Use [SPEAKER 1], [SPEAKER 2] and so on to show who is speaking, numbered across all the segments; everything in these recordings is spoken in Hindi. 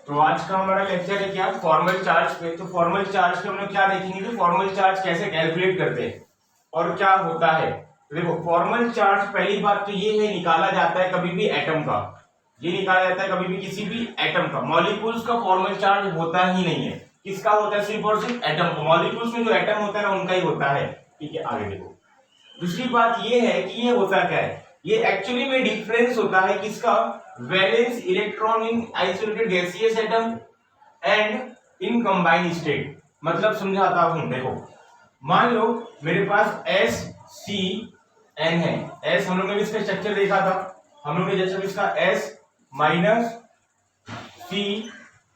[SPEAKER 1] तो आज का हमारा लेक्चर है क्या, फॉर्मल चार्ज पे। तो फॉर्मल चार्ज पे हम लोग क्या देखेंगे कि फॉर्मल चार्ज कैसे कैलकुलेट करते हैं और क्या होता है। तो देखो फॉर्मल चार्ज पहली बात तो ये है, निकाला जाता है कभी भी एटम का, ये निकाला जाता है कभी भी किसी भी एटम का। मॉलिक्यूल्स का फॉर्मल चार्ज होता ही नहीं है, किसका होता है, सिर्फ और सिर्फ एटम का। मॉलिक्यूल्स में जो एटम होता है ना उनका ही होता है, ठीक है। आगे देखो, दूसरी बात ये है कि ये होता क्या है, ये एक्चुअली में डिफरेंस होता है किसका, valence electron in isolated gaseous atom and in combined state. मतलब समझाता हूं, देखो मान लो मेरे पास एस सी एन है। एस हम लोग ने इसका स्ट्रक्चर देखा था, हम लोग ने जैसे इसका S minus C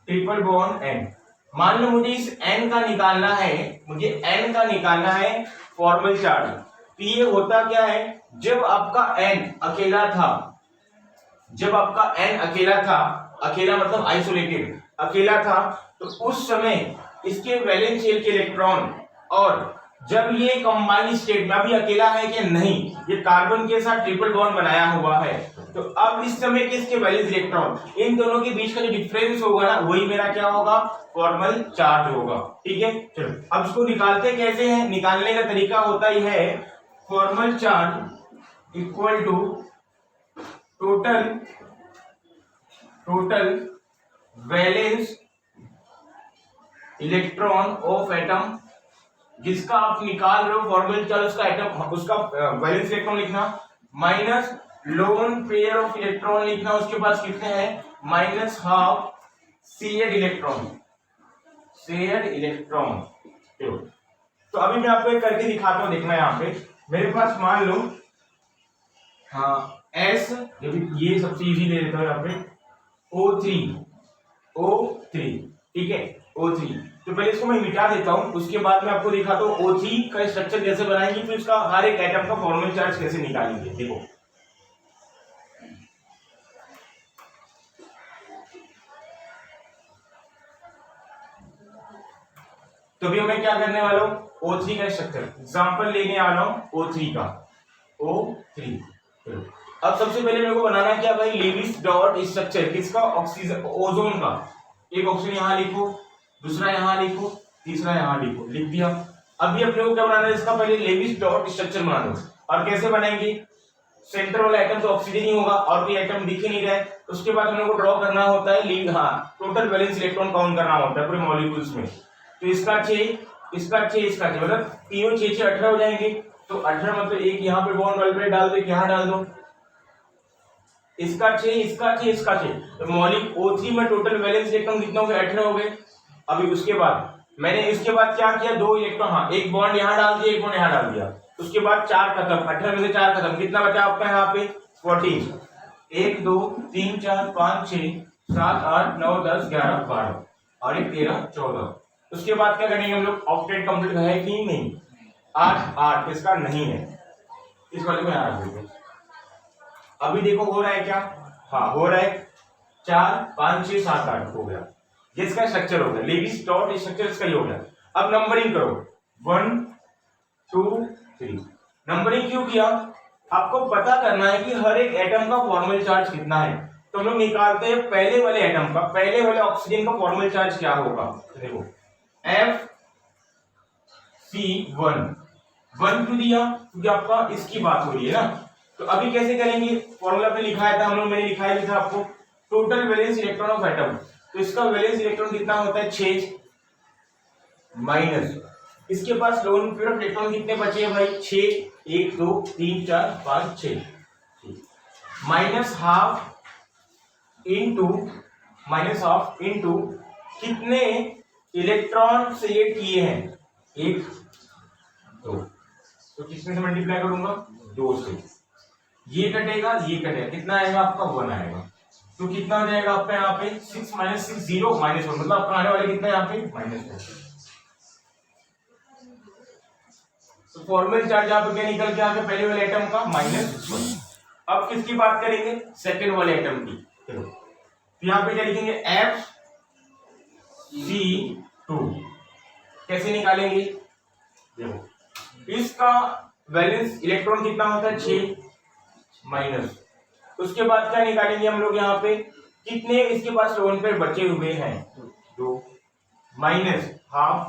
[SPEAKER 1] triple bond N. मान लो मुझे इस एन का निकालना है, मुझे एन का निकालना है फॉर्मल चार्ज। तो ये होता क्या है, जब आपका एन अकेला था, जब आपका एन अकेला था, अकेला मतलब आइसोलेटेड, अकेला था, तो उस समय इसके वैलेंस शेल के इलेक्ट्रॉन, और जब ये कंबाइंड स्टेट में अभी अकेला है कि नहीं, ये कार्बन के साथ ट्रिपल बॉन्ड बनाया हुआ है, तो अब इस समय के इसके वैलेंस इलेक्ट्रॉन, इन दोनों के बीच का जो डिफरेंस होगा ना, वही मेरा क्या होगा, फॉर्मल चार्ज होगा, ठीक है। चलो अब इसको निकालते कैसे हैं, निकालने का तरीका होता ही है, formal charge equal to total valence electron of atom, जिसका आप निकाल रहे हो फॉर्मल चार्ज, उसका एटम, उसका वैलेंस इलेक्ट्रॉन लिखना, minus lone pair of electron लिखना, उसके पास कितने हैं, माइनस हाफ शेयर्ड इलेक्ट्रॉन। तो अभी मैं आपको एक करके दिखाता हूं, देखना यहाँ पे मेरे पास मान लो, हाँ एस, ये सबसे इजी ले लेता हूँ यहाँ पे, O3, ठीक है, O3। तो पहले इसको मैं मिटा देता हूं, उसके बाद मैं आपको दिखाता हूँ O3 का स्ट्रक्चर कैसे बनाएंगे, फिर उसका हर एक एटम का फॉर्मल चार्ज कैसे निकालेंगे। देखो तो अभी मैं क्या करने वाला हूँ, O3 का स्ट्रक्चर एग्जांपल लेने आ रहा हूँ, O3 का, O3। अब सबसे पहले मेरे को बनाना क्या भाई, लेविस डॉट स्ट्रक्चर, किसका, ऑक्सीजन, ओजोन का। एक ऑक्सीजन यहां लिखो, दूसरा यहां लिखो, तीसरा यहां लिखो, लिख दिया। अभी अपने को क्या बनाना है, इसका पहले लेविस डॉट स्ट्रक्चर बना दो। और कैसे बनाएंगे, सेंटर वाला एटम तो ऑक्सीजन ही होगा और कोई एटम दिख ही नहीं रहा है, उसके बाद हम लोग को ड्रॉ करना होता है, हाँ टोटल वैलेंस इलेक्ट्रॉन काउंट करना होता है पूरे मॉलिक्यूल्स में। तो इसका 6, इसका 6, इसका 6, मतलब तीनों 6 6 18 हो जाएंगे। तो 18 मतलब एक यहाँ पे बॉन्ड वाले पे डाल दो, यहाँ डाल दो, इसका 6, इसका 6, इसका 6। तो मॉलिक O3 में टोटल वैलेंस इलेक्ट्रॉन कितने हो गए, 18 हो गए। अभी उसके बाद मैंने इसके बाद क्या किया, 2 इलेक्ट्रॉन, हाँ एक बॉन्ड यहाँ डाल दिया, एक बॉन्ड यहाँ डाल दिया, उसके बाद 4 खत्म, 18 में से 4 खत्म, कितना बचा आपका यहाँ पे, 14। 1 2 3 4 5 6 7 8 9 10 11 12 और एक 13 14। उसके बाद क्या करेंगे हम लोग, ऑक्टेट कंप्लीट है कि नहीं, 8 8 इसका नहीं है, इस वाले को यहाँ रख देते। अभी देखो हो रहा है क्या, हाँ हो रहा है, 4 5 6 7 8 हो गया, जिसका स्ट्रक्चर हो गया, लेविस डॉट स्ट्रक्चर इसका ही हो गया। अब नंबरिंग करो, 1 2 3। नंबरिंग क्यों किया, आपको पता करना है कि हर एक एटम का फॉर्मल चार्ज कितना है। तो हम लोग निकालते हैं पहले वाले एटम का, पहले वाले ऑक्सीजन का फॉर्मल चार्ज क्या होगा। देखो FC1 क्यों दिया, क्योंकि आपका इसकी बात हो रही है ना। तो अभी कैसे करेंगे, फॉर्मूला पे लिखा था हम लोग, मैंने लिखा है आपको, total valence electron of atom. तो इसका वैलेंस इलेक्ट्रॉन कितना होता है, 6, माइनस इसके पास लोन पेयर ऑफ इलेक्ट्रॉन कितने बचे हैं भाई, 6, 1 2 3 4 5 6, माइनस हाफ इनटू कितने इलेक्ट्रॉन शेयर किए हैं, 1 2, तो किसमें से मल्टीप्लाई करूंगा, 2 से, ये कटेगा ये कटेगा, कितना आएगा आपका, 1 आएगा। तो कितना हो जाएगा आपका यहाँ पे, 6 माइनस 6 0 माइनस 1, मतलब आपका आने वाले कितना यहाँ पे, -1। तो फॉर्मल चार्ज यहाँ पे क्या निकल के आ गया, पहले वाले एटम का -1। अब किसकी बात करेंगे, सेकंड वाले एटम की। चलो तो यहाँ पे क्या लिखेंगे, FC2। कैसे निकालेंगे, देखो इसका वैलेंस इलेक्ट्रॉन कितना होता है, 6, माइनस, उसके बाद क्या निकालेंगे हम लोग यहाँ पे, कितने इसके पास लोन पे बचे हुए हैं? 2 माइनस हाफ।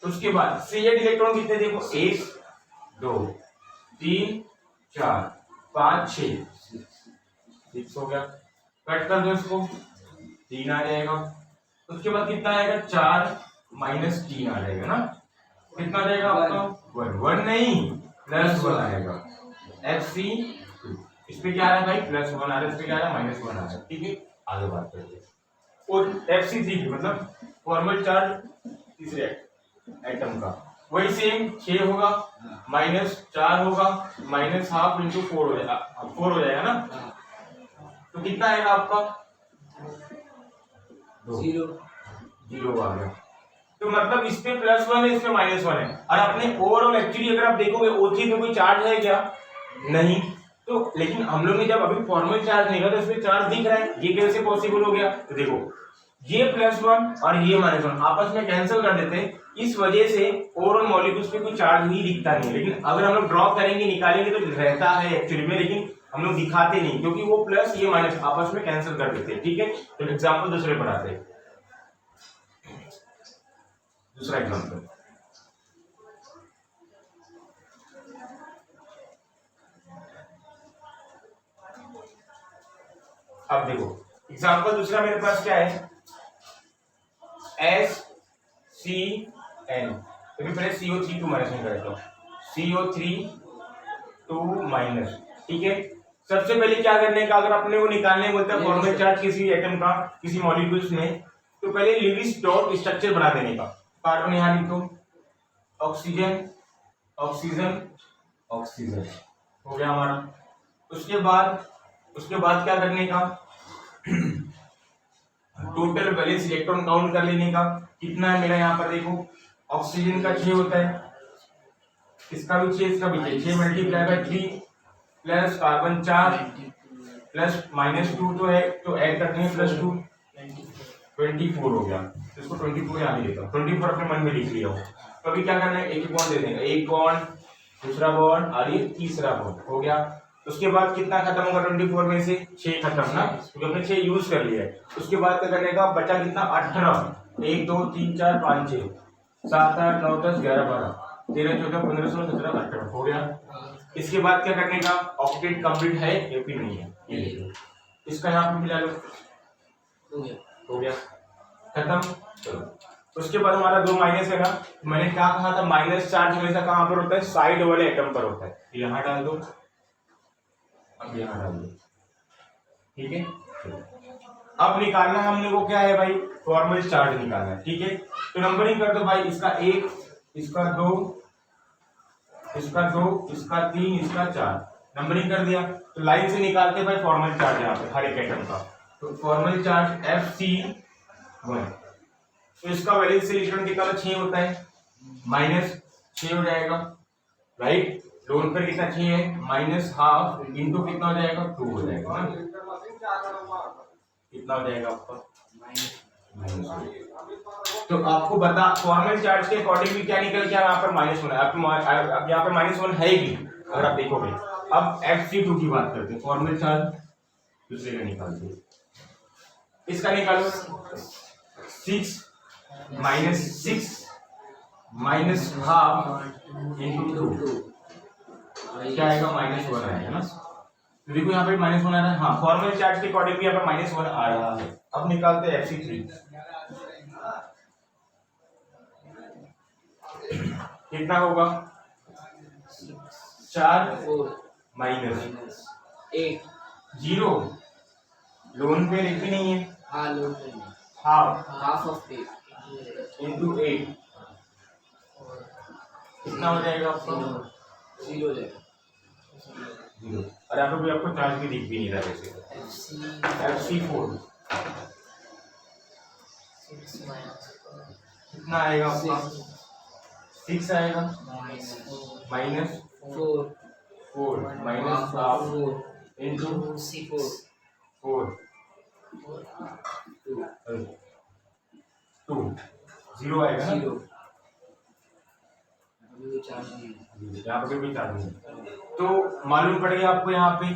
[SPEAKER 1] उसके बाद शेयर्ड इलेक्ट्रॉन कितने देखो 1 2 3 4 5 6 6 हो गया। कट कर दो इसको 3 आ जाएगा। उसके बाद कितना आएगा 4 माइनस 3 आ जाएगा ना, कितना आ जाएगा आपका 1 नहीं +1 आएगा। Fc इस पे क्या आ रहा है भाई +1 आ रहा है, इस पे क्या आ रहा है -1 आ रहा है। ठीक है आगे बात करते हैं। और Fc3 मतलब फॉर्मल चार्ज तीसरे एटम का वही सेम 6 होगा -4 होगा -12 × 4 हो जाएगा 4 हो जाएगा ना, तो कितना आएगा आपका 0 आ गया। तो मतलब इस पे +1 है इस पे -1 है। और अपने ओवरऑल एक्चुअली अगर आप देखोगे O3 पे कोई चार्ज है क्या? नहीं। तो लेकिन हम लोग ने जब अभी फॉर्मल चार्ज निकाला तो इसमें चार्ज दिख रहा है, ये कैसे पॉसिबल हो गया? तो देखो ये +1 और ये -1 आपस में कैंसिल कर देते हैं, इस वजह से ओवरऑल मॉलिक्यूल्स पे कोई चार्ज ही दिखता नहीं। लेकिन अगर हम लोग ड्रॉ करेंगे निकालेंगे तो रहता है एक्चुअली में, लेकिन हम लोग दिखाते नहीं क्योंकि वो प्लस ये माइनस आपस में कैंसिल कर देते हैं। ठीक है तो एग्जांपल दूसरे पढ़ाते हैं। दूसरा एग्जांपल अब देखो एग्जांपल दूसरा मेरे पास क्या है SCN। तो मैं पहले CO3 2 माइनस में करता हूँ CO3 2 माइनस। ठीक है सबसे पहले क्या करने का, अगर अपने को निकालने बोलता है फॉर्मल चार्ज किसी एटम का किसी मॉलिक्यूल्स में, तो पहले लिविस डॉट स्ट्रक्चर बना देने का। कार्बन यहाँ लिखो ऑक्सीजन ऑक्सीजन ऑक्सीजन हो गया हमारा। उसके बाद क्या करने का टोटल बैलेंस इलेक्ट्रॉन काउंट कर लेने का। कितना है मेरा यहाँ पर देखो ऑक्सीजन का 6 होता है, इसका भी 6 इसका भी 6 multiply by 3 plus carbon 4 plus -2 तो है तो ऐड करते हैं +2 24 हो गया। तो इसको 24 यहाँ लिख देता हूँ, 24 अपने मन में लिख लिया हो। तो अभी क्या करना है एक बॉन्ड दे देंगे, एक बॉन्ड दूसरा बॉन्ड और ये तीसरा बॉन्ड हो गया। उसके बाद कितना खत्म होगा 24 में से 6 खत्म ना, क्योंकि हमने 6 यूज कर लिया है। उसके बाद क्या करने का बचा कितना 18 1 2 3 4 5 6 7 8 9 10 11 12 13 14 15 16 17 18 हो गया। इसके बाद क्या करने का ऑक्टेट कंप्लीट है या फिर नहीं है ये देखो, इसका यहाँ पे मिला लो हो गया खत्म। चलो उसके बाद हमारा 2 माइनस है ना, मैंने क्या कहा था माइनस चार्ज हमेशा कहाँ पर होता है साइड वाले एटम पर होता है, यहाँ डाल दो अब यहाँ डाल दो। ठीक है अब निकालना है हमने को क्या है भाई फॉर्मल चार्ज निकालना है। ठीक है तो नंबरिंग कर दो भाई, इसका 1 इसका 2 इसका 2 इसका 3 इसका 4 नंबरिंग कर दिया। तो लाइन से निकालते भाई फॉर्मल चार्ज यहाँ पे हर एक एटम का। तो फॉर्मल चार्ज Fc1 तो इसका वैलेंस इलेक्ट्रॉन कितना 6 होता है -6 हो जाएगा राइट। लोन पर कितना 6 है -12 इंटू कितना हो जाएगा 2 हो जाएगा ना, कितना हो जाएगा आपका -2। तो आपको बता फॉर्मल चार्ज के अकॉर्डिंग भी क्या निकल गया यहाँ पर -1 है। अब यहाँ पर -1 है भी अगर आप देखोगे। अब Fc2 की बात करते हैं, फॉर्मल चार्ज दूसरे का निकालते हैं, इसका निकालो 6 -6 इंटू 2 क्या आएगा -1 आएगा ना। तो देखो यहाँ पे -1 आ रहा है, हाँ फॉर्मल चार्ज के अकॉर्डिंग भी यहाँ पर -1 आ रहा है। अब निकालते हैं Fc3 कितना होगा 4 -8 0 लोन पे लिखी नहीं है,
[SPEAKER 2] हाँ लोन पे नहीं,
[SPEAKER 1] हाफ
[SPEAKER 2] ऑफ 8
[SPEAKER 1] इंटू 8 कितना हो जाएगा आपको
[SPEAKER 2] 0 हो जाएगा
[SPEAKER 1] 0। और यहाँ पे भी आपको चार्ज भी दिख भी नहीं रहा वैसे। Fc4 कितना आएगा आपका 6 आएगा -4 -4 इंटू 4 2 0 आएगा ना, यहाँ पे भी चार्ज नहीं। तो मालूम पड़ गया आपको यहाँ पे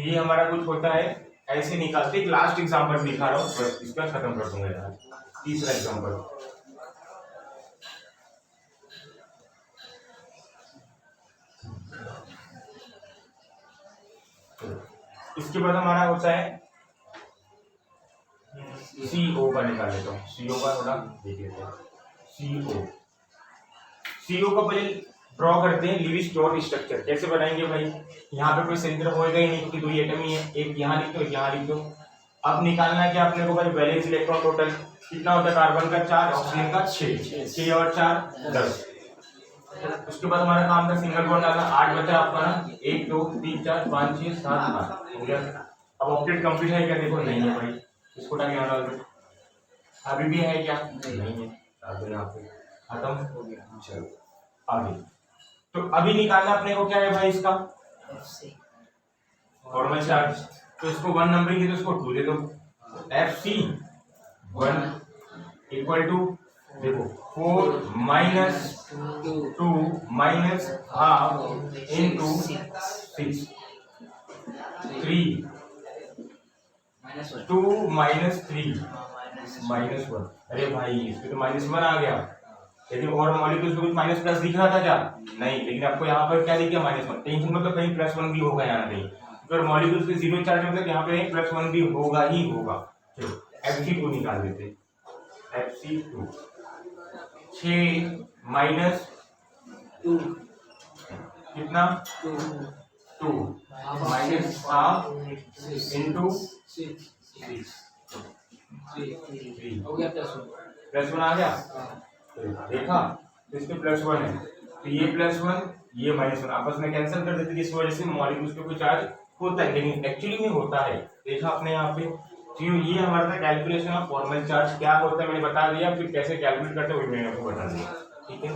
[SPEAKER 1] ये हमारा कुछ होता है ऐसे निकालते। एक लास्ट एग्जांपल दिखा रहा हूँ, बस इसका खत्म कर दूंगा यार। तीसरा एग्जांपल, इसके बाद हमारा होता है CO का। निकाल लेता हूँ CO का, थोड़ा देख लेते हैं। CO का पहले ड्रॉ करते हैं लीविस डॉट स्ट्रक्चर। कैसे बनाएंगे भाई, यहाँ पे कोई सेंटर होएगा ही नहीं क्योंकि दो ही एटम ही है, एक यहाँ लिख दो, एक यहाँ लिख दो। अब निकालना है कि अपने को भाई वैलेंस इलेक्ट्रॉन टोटल कितना होता है, कार्बन का 4, ऑक्सीजन का 6 और 4 10। उसके बाद हमारा काम था सिंगल बॉन्ड डालना, 8 बचा आपका ना, 1 2 3 4 5 6 7 8 हो गया। अब ऑक्टेट कंप्लीट है क्या, देखो नहीं है भाई, इसको डाल यहाँ डाल दो। अभी भी है क्या, नहीं है, डाल दो यहाँ पे, खत्म हो गया। चलो आगे, तो अभी निकालना अपने को क्या है भाई, इसका फॉर्मल चार्ज। तो इसको 1 नंबरिंग है तो इसको 2 दे दो। FC 1 इक्वल टू, देखो 4 minus 2 minus half into 6 3 2 minus 3 minus 1। अरे भाई इसमें तो -1 आ गया, लेकिन और मॉलिक्यूल्स में कुछ माइनस प्लस दिख रहा था क्या, नहीं, लेकिन आपको यहाँ पर क्या दिख गया, -1। टेंशन मतलब कहीं +1 भी होगा यहाँ कहीं, तो मॉलिक्यूल्स के 0 चार्ज मतलब यहाँ पे +1 भी होगा ही होगा। चलो Fc2 निकाल देते। Fc2 6 माइनस
[SPEAKER 2] 2
[SPEAKER 1] कितना, 2 माइनस हाफ इनटू 6
[SPEAKER 2] हो गया
[SPEAKER 1] +1 आ गया। देखा, तो इसके +1 है, तो ये +1 ये -1 आपस में कैंसिल कर देते, जिस वजह से मॉलिक्यूल्स पे कोई चार्ज होता है, लेकिन एक्चुअली में होता है। देखा आपने यहाँ पे, तो ये हमारा था कैलकुलेशन ऑफ फॉर्मल चार्ज। क्या होता है मैंने बता दिया, फिर कैसे कैलकुलेट करते हैं वो मैंने आपको बता दिया, ठीक है।